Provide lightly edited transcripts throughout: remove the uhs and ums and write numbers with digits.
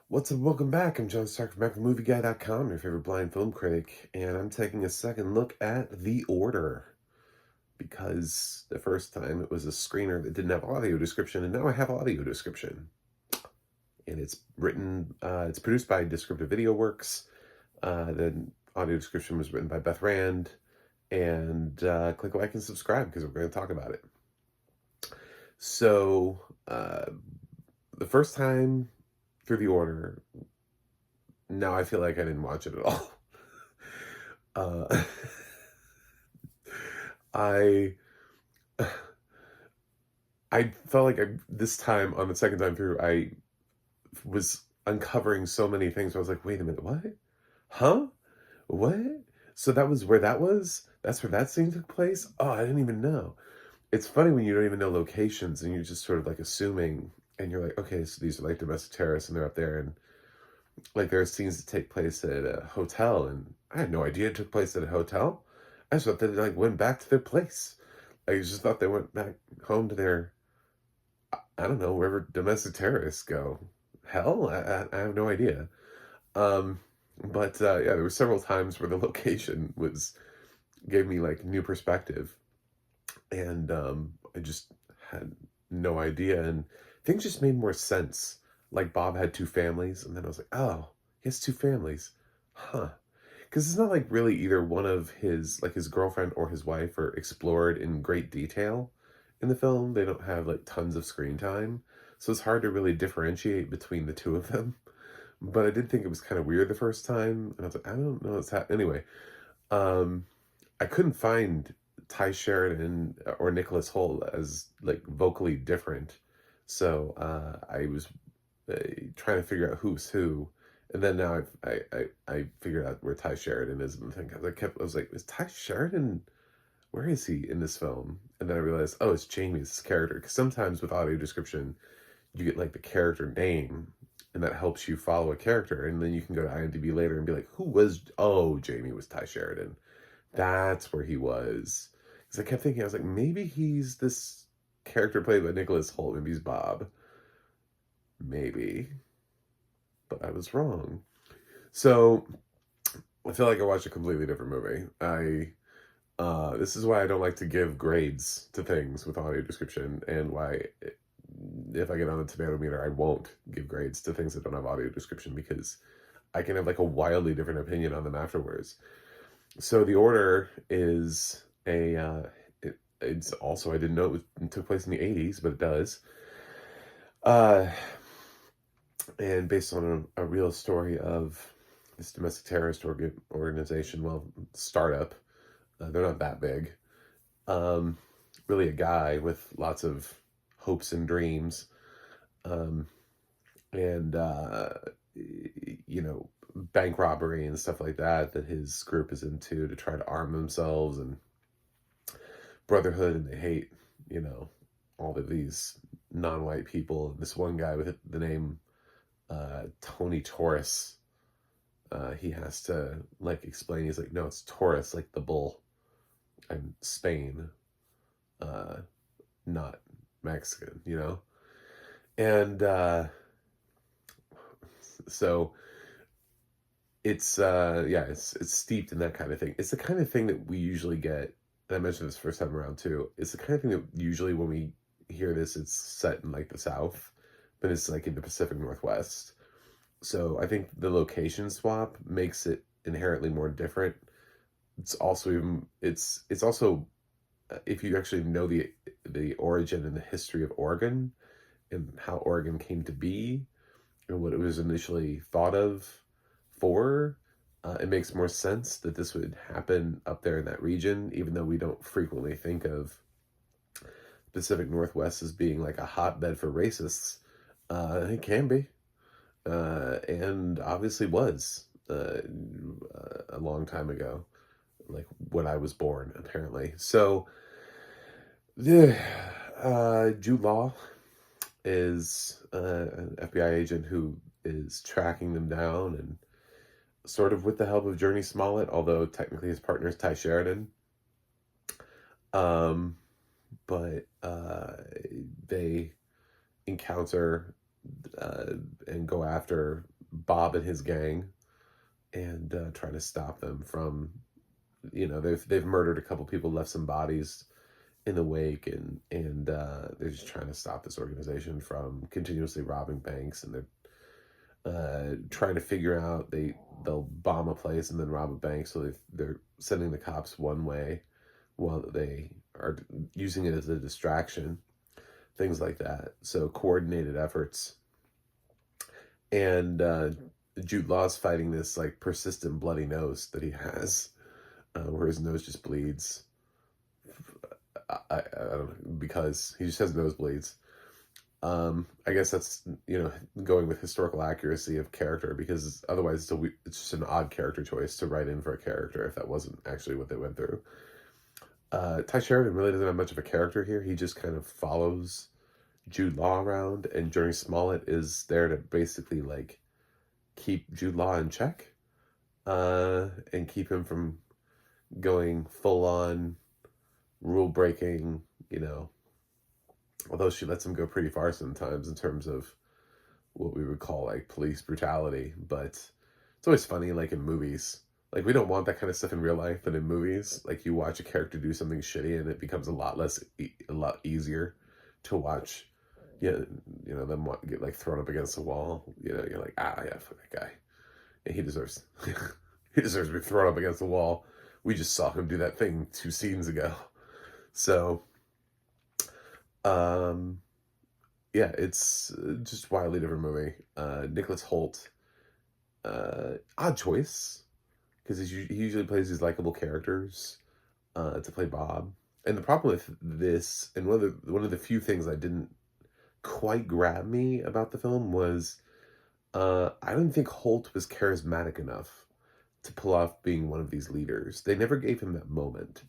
What's up? Welcome back. I'm John Stark from BackTheMovieGuy.com, your favorite blind film critic, and I'm taking a second look at The Order because the first time it was a screener that didn't have audio description, and now I have audio description. And it's produced by Descriptive Video Works. The audio description was written by Beth Rand, and click like and subscribe because we're going to talk about it. So, the first time through The Order, now I feel like I didn't watch it at all. Uh, I I felt like this time on the second time through, I was uncovering so many things. I was like, wait a minute, what? Huh? What? So that was where that was? That's where that scene took place? Oh, I didn't even know. It's funny when you don't even know locations and you're just sort of like assuming, and you're like, okay, so these are like domestic terrorists and they're up there, and like there are scenes that take place at a hotel, and I had no idea it took place at a hotel. I just thought that they like went back to their place. I just thought they went back home to their, I don't know, wherever domestic terrorists go. Hell, I have no idea. Um, but yeah, there were several times where the location gave me like new perspective, and I just had no idea, and things just made more sense. Like Bob had two families, and then I was like, oh, he has two families, huh? Because it's not like really either one of his girlfriend or his wife are explored in great detail in the film. They don't have like tons of screen time, so it's hard to really differentiate between the two of them. But I did think it was kind of weird the first time, and I was like, I don't know what's happening. Anyway, um, I couldn't find Ty Sheridan or Nicholas Hoult as like vocally different, so I was trying to figure out who's who, and then now I figured out where Ty Sheridan is, and I was like, is Ty Sheridan? Where is he in this film? And then I realized, oh, it's Jamie's character. Because sometimes with audio description, you get like the character name, and that helps you follow a character, and then you can go to IMDb later and be like, who was? Oh, Jamie was Ty Sheridan. That's where he was. Because I kept thinking, I was like, maybe he's this character played by Nicholas Hoult. Maybe he's Bob. Maybe. But I was wrong. So I feel like I watched a completely different movie. This is why I don't like to give grades to things with audio description, and why if I get on the tomato meter, I won't give grades to things that don't have audio description, because I can have like a wildly different opinion on them afterwards. So The Order is it's also, I didn't know it took place in the 80s, but it does. Uh, and based on a real story of this domestic terrorist organization, well, startup. They're not that big. Um, Really a guy with lots of hopes and dreams. Um, and, bank robbery and stuff like that his group is into to try to arm themselves, and brotherhood, and they hate, you know, all of these non-white people. And this one guy with the name Tony Torres, he has to like explain. He's like, no, it's Taurus, like the bull. I'm Spain, uh, not Mexican, you know? And so it's steeped in that kind of thing. It's the kind of thing that we usually get, and I mentioned this first time around too. It's the kind of thing that usually when we hear this, it's set in like the South, but it's like in the Pacific Northwest. So I think the location swap makes it inherently more different. It's also, if you actually know the origin and the history of Oregon, and how Oregon came to be, and what it was initially thought of for, it makes more sense that this would happen up there in that region, even though we don't frequently think of Pacific Northwest as being like a hotbed for racists. It can be, and obviously was a long time ago, like when I was born, apparently. So, yeah, Jude Law is an FBI agent who is tracking them down, and sort of with the help of Journey Smollett, although technically his partner is Ty Sheridan. Um, but they encounter and go after Bob and his gang, and trying to stop them from, they've murdered a couple people, left some bodies in the wake, and they're just trying to stop this organization from continuously robbing banks, and they're trying to figure out, they'll bomb a place and then rob a bank, so they're sending the cops one way while they are using it as a distraction, things like that. So coordinated efforts. And Jude Law's fighting this like persistent bloody nose that he has, where his nose just bleeds. I don't know, because he just has nosebleeds. I guess that's, going with historical accuracy of character, because otherwise it's just an odd character choice to write in for a character if that wasn't actually what they went through. Ty Sheridan really doesn't have much of a character here. He just kind of follows Jude Law around, and Journey Smollett is there to basically like keep Jude Law in check, and keep him from going full on rule breaking, although she lets him go pretty far sometimes in terms of what we would call like police brutality. But it's always funny, like in movies, like we don't want that kind of stuff in real life, but in movies, like you watch a character do something shitty and it becomes a lot easier to watch. Yeah, them get like thrown up against the wall. You're like, yeah, fuck that guy. And he deserves he deserves to be thrown up against the wall. We just saw him do that thing 2 scenes ago. So, yeah, it's just a wildly different movie. Nicholas Hoult, odd choice, because he usually plays these likable characters to play Bob. And the problem with this, and one of the few things I didn't quite grab me about the film was, I don't think Holt was charismatic enough to pull off being one of these leaders. They never gave him that moment.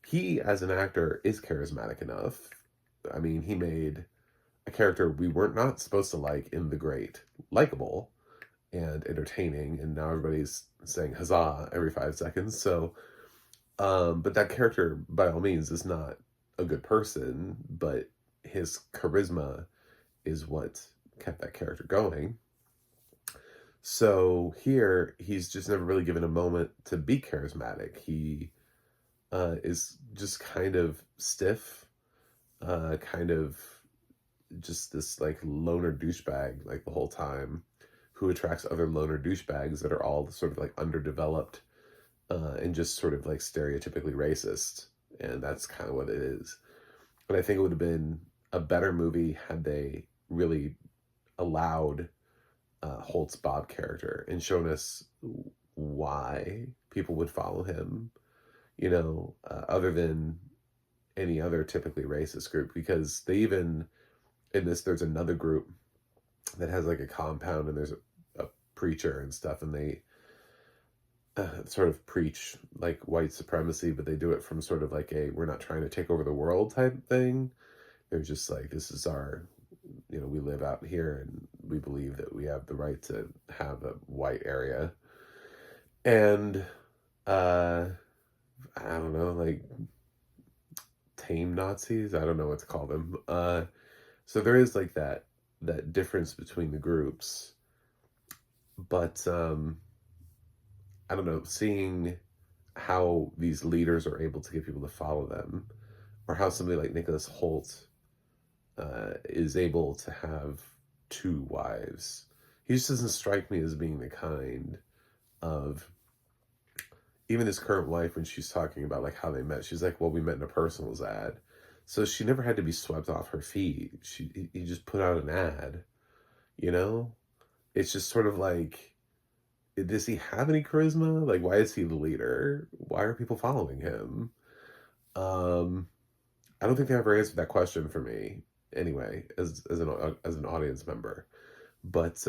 He, as an actor, is charismatic enough. I mean, he made a character we weren't not supposed to like in The Great likable and entertaining, and now everybody's saying huzzah every 5 seconds. So, but that character, by all means, is not a good person, but his charisma is what kept that character going. So here, he's just never really given a moment to be charismatic. He is just kind of stiff, kind of just this like loner douchebag like the whole time, who attracts other loner douchebags that are all sort of like underdeveloped, and just sort of like stereotypically racist. And that's kind of what it is. But I think it would have been a better movie had they really allowed Holt's Bob character and shown us why people would follow him, other than any other typically racist group. Because they even, in this, there's another group that has like a compound, and there's a preacher and stuff, and they sort of preach like white supremacy, but they do it from sort of like we're not trying to take over the world type thing. They're just like, this is our, we live out here and we believe that we have the right to have a white area. And, I don't know, like tame Nazis. I don't know what to call them. So there is like that difference between the groups, but, I don't know, seeing how these leaders are able to get people to follow them, or how somebody like Nicholas Hoult is able to have 2 wives. He just doesn't strike me as being the kind of, even his current wife, when she's talking about like how they met, she's like, well, we met in a personals ad. So she never had to be swept off her feet. He just put out an ad, It's just sort of like, does he have any charisma? Like, why is he the leader? Why are people following him? I don't think they ever answered that question for me anyway, as an audience member. But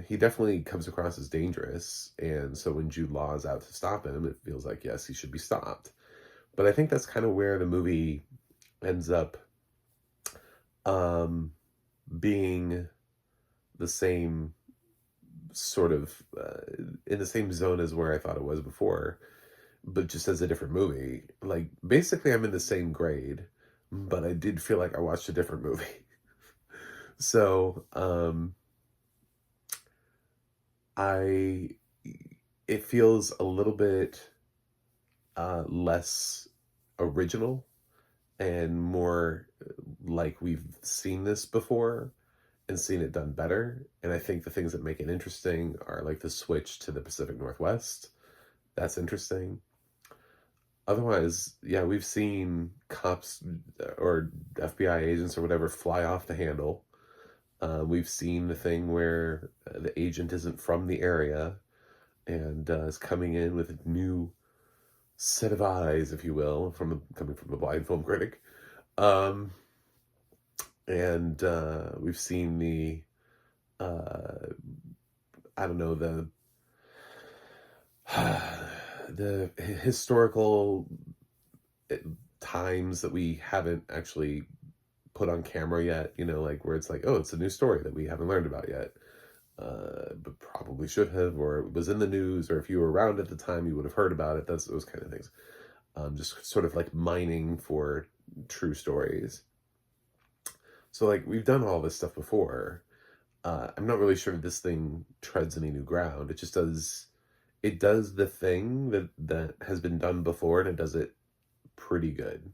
he definitely comes across as dangerous, and so when Jude Law is out to stop him, it feels like, yes, he should be stopped. But I think that's kind of where the movie ends up being the same sort of in the same zone as where I thought it was before, but just as a different movie. Like, basically I'm in the same grade, but I did feel like I watched a different movie. So I it feels a little bit less original and more like we've seen this before and seen it done better. And I think the things that make it interesting are like the switch to the Pacific Northwest. That's interesting. Otherwise, yeah, we've seen cops or FBI agents or whatever fly off the handle. We've seen the thing where the agent isn't from the area and is coming in with a new set of eyes, if you will, coming from a blind film critic. Um, and we've seen uh, I don't know, the historical eh, times that we haven't actually put on camera yet, like where it's like, oh, it's a new story that we haven't learned about yet, but probably should have, or it was in the news, or if you were around at the time, you would have heard about it. That's those kind of things. Just sort of like mining for true stories. So like we've done all this stuff before. I'm not really sure this thing treads any new ground. It does the thing that has been done before, and it does it pretty good.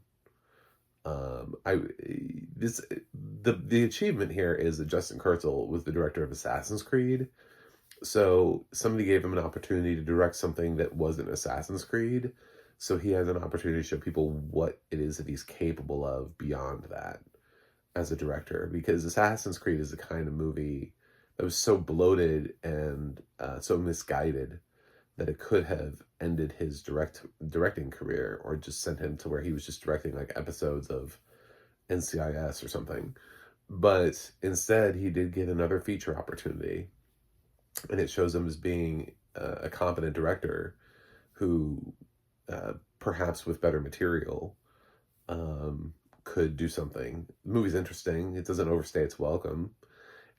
I this the achievement here is that Justin Kurzel was the director of Assassin's Creed, so somebody gave him an opportunity to direct something that wasn't Assassin's Creed, so he has an opportunity to show people what it is that he's capable of beyond that as a director. Because Assassin's Creed is the kind of movie that was so bloated and so misguided that it could have ended his directing career, or just sent him to where he was just directing like episodes of NCIS or something. But instead, he did get another feature opportunity, and it shows him as being a competent director who, perhaps with better material, could do something. The movie's interesting. It doesn't overstay its welcome.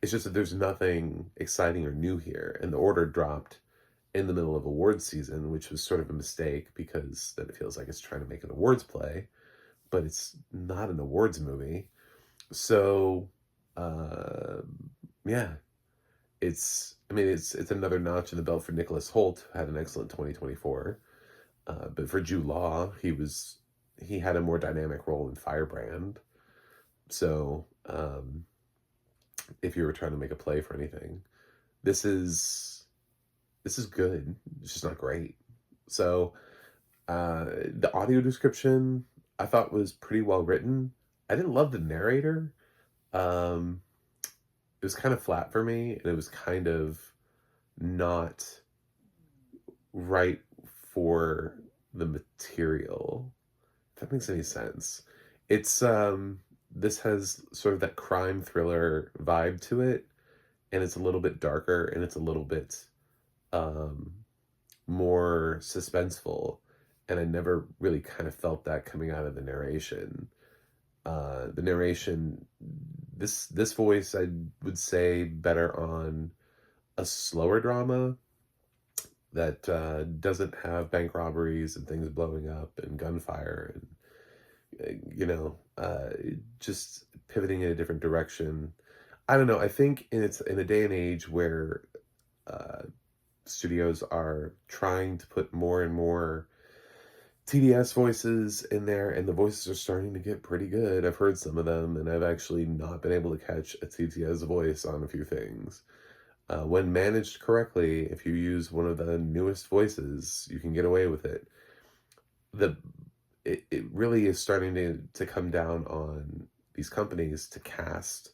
It's just that there's nothing exciting or new here, and the order dropped in the middle of awards season, which was sort of a mistake because then it feels like it's trying to make an awards play, but it's not an awards movie. So, uh, yeah, it's another notch in the belt for Nicholas Hoult, who had an excellent 2024. But for Jude Law, he had a more dynamic role in Firebrand. So, if you were trying to make a play for anything, this is good. It's just not great. So, the audio description I thought was pretty well written. I didn't love the narrator. Um, it was kind of flat for me, and it was kind of not right for the material, if that makes any sense. It's this has sort of that crime thriller vibe to it, and it's a little bit darker, and it's a little bit um more suspenseful, and I never really kind of felt that coming out of the narration. The narration, this voice, I would say better on a slower drama that doesn't have bank robberies and things blowing up and gunfire and just pivoting in a different direction. I don't know. I think it's in a day and age where uh, studios are trying to put more and more TDS voices in there, and the voices are starting to get pretty good. I've heard some of them, and I've actually not been able to catch a TTS voice on a few things. When managed correctly, if you use one of the newest voices, you can get away with it. The it really is starting to come down on these companies to cast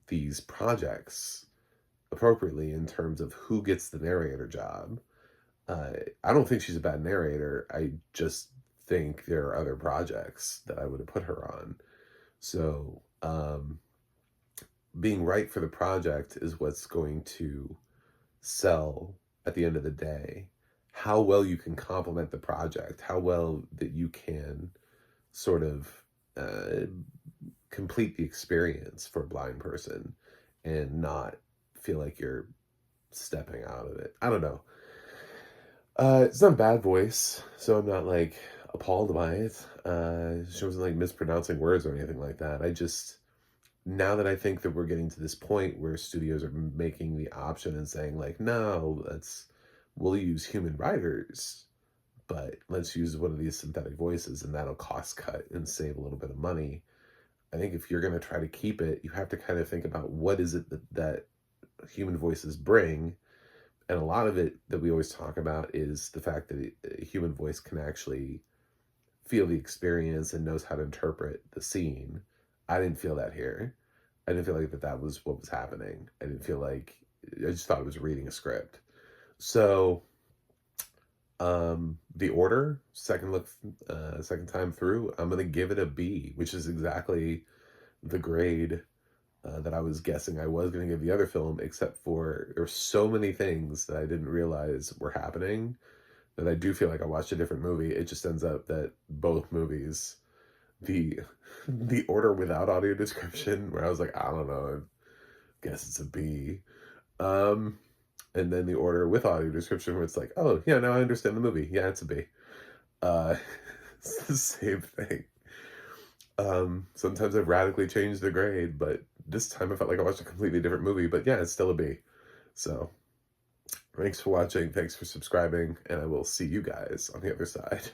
these projects appropriately in terms of who gets the narrator job. I don't think she's a bad narrator. I just think there are other projects that I would have put her on. So, being right for the project is what's going to sell at the end of the day. How well you can complement the project, how well that you can sort of uh, complete the experience for a blind person and not feel like you're stepping out of it. I don't know. It's not a bad voice, so I'm not like appalled by it. She wasn't like mispronouncing words or anything like that. I just now that I think that we're getting to this point where studios are making the option and saying like, no, we'll use human writers, but let's use one of these synthetic voices and that'll cost cut and save a little bit of money. I think if you're going to try to keep it, you have to kind of think about what is it that human voices bring. And a lot of it that we always talk about is the fact that a human voice can actually feel the experience and knows how to interpret the scene. I didn't feel that here. I didn't feel like that was what was happening. I didn't feel like, I just thought it was reading a script. So, The Order, second time through, I'm gonna give it a B, which is exactly the grade that I was guessing I was gonna give the other film, except for there were so many things that I didn't realize were happening that I do feel like I watched a different movie. It just ends up that both movies, the the Order without audio description, where I was like, I don't know, I guess it's a B. Um, and then The Order with audio description, where it's like, oh yeah, now I understand the movie. Yeah, it's a B. Uh, it's the same thing. Sometimes I've radically changed the grade, but this time I felt like I watched a completely different movie. But yeah, it's still a B. So thanks for watching. Thanks for subscribing, and I will see you guys on the other side.